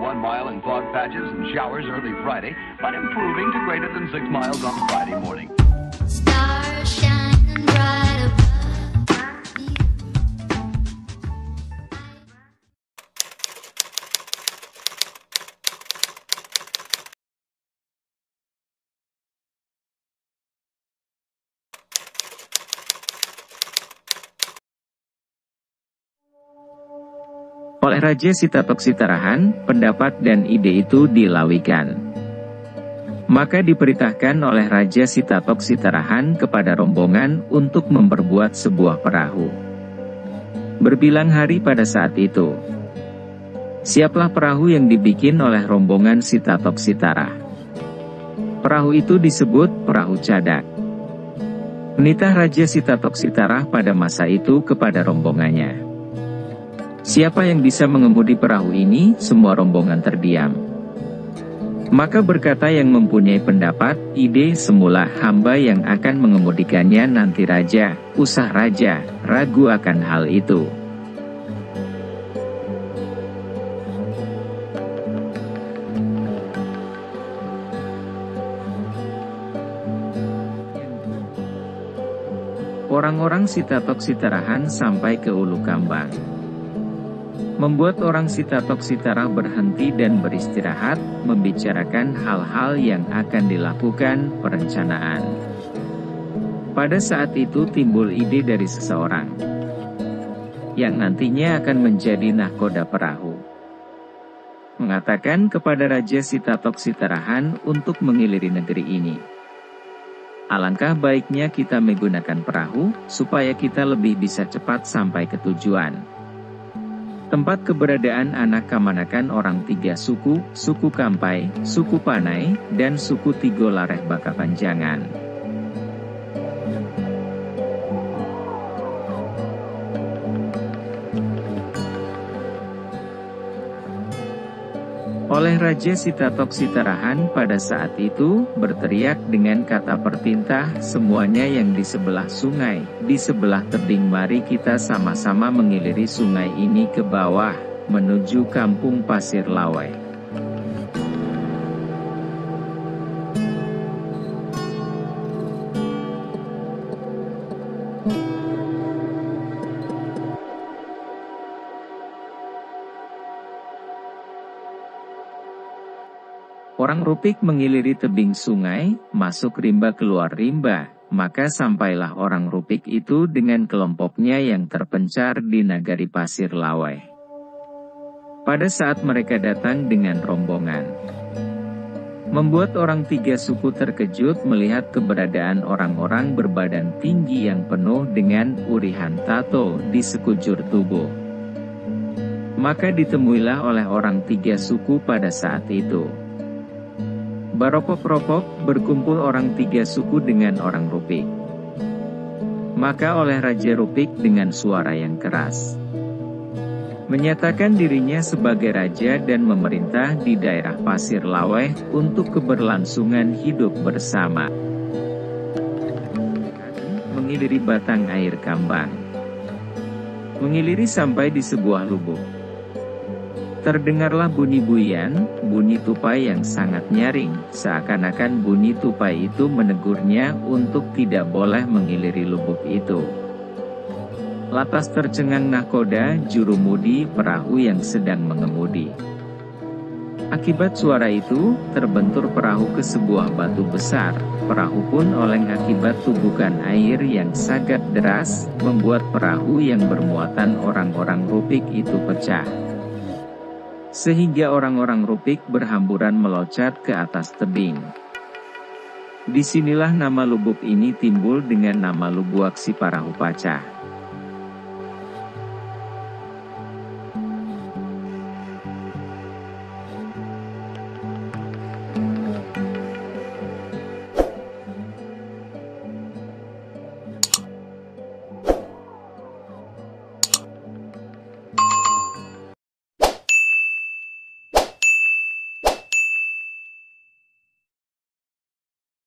1 mile in fog patches and showers early Friday, but improving to greater than 6 miles on Friday morning. Stars shining bright above you. Oleh Raja Sitatok Sitarahan, pendapat dan ide itu dilawikan. Maka diperintahkan oleh Raja Sitatok Sitarahan kepada rombongan untuk memperbuat sebuah perahu. Berbilang hari pada saat itu, siaplah perahu yang dibikin oleh rombongan Sitatok Sitara. Perahu itu disebut perahu cadak. Menitah Raja Sitatok Sitara pada masa itu kepada rombongannya. Siapa yang bisa mengemudi perahu ini? Semua rombongan terdiam. Maka berkata yang mempunyai pendapat, ide, semula hamba yang akan mengemudikannya nanti raja. Usah raja ragu akan hal itu. Orang-orang Sitatok Sitarahan sampai ke Ulu Kambang. Membuat orang Sitatok Sitara berhenti dan beristirahat, membicarakan hal-hal yang akan dilakukan, perencanaan. Pada saat itu timbul ide dari seseorang, yang nantinya akan menjadi nahkoda perahu. Mengatakan kepada Raja Sitatok Sitarahan untuk mengiliri negeri ini. Alangkah baiknya kita menggunakan perahu, supaya kita lebih bisa cepat sampai ke tujuan. Tempat keberadaan anak kamanakan orang 3 suku, suku Kampai, suku Panai, dan suku Tigo Lareh Bakapanjangan. Oleh Raja Sitatok Sitarahan pada saat itu, berteriak dengan kata perintah, semuanya yang di sebelah sungai, di sebelah tebing mari kita sama-sama mengiliri sungai ini ke bawah, menuju kampung Pasir Laweh. Orang Rupik mengiliri tebing sungai, masuk rimba keluar rimba, maka sampailah orang Rupik itu dengan kelompoknya yang terpencar di nagari Pasir Laweh. Pada saat mereka datang dengan rombongan, membuat orang 3 suku terkejut melihat keberadaan orang-orang berbadan tinggi yang penuh dengan urihan tato di sekujur tubuh. Maka ditemuilah oleh orang 3 suku pada saat itu. Baropok-ropok, berkumpul orang 3 suku dengan orang Rupik. Maka oleh Raja Rupik dengan suara yang keras, menyatakan dirinya sebagai raja dan memerintah di daerah Pasir Laweh untuk keberlangsungan hidup bersama. Mengiliri batang air Kambang. Mengiliri sampai di sebuah lubuk. Terdengarlah bunyi buian, bunyi tupai yang sangat nyaring, seakan-akan bunyi tupai itu menegurnya untuk tidak boleh mengiliri lubuk itu. Lantas tercengang nahkoda, jurumudi perahu yang sedang mengemudi. Akibat suara itu, terbentur perahu ke sebuah batu besar. Perahu pun oleng akibat tubukan air yang sangat deras, membuat perahu yang bermuatan orang-orang Rupik itu pecah. Sehingga orang-orang Rupik berhamburan meloncat ke atas tebing. Disinilah nama lubuk ini timbul dengan nama Lubuak Siparahu Pacah.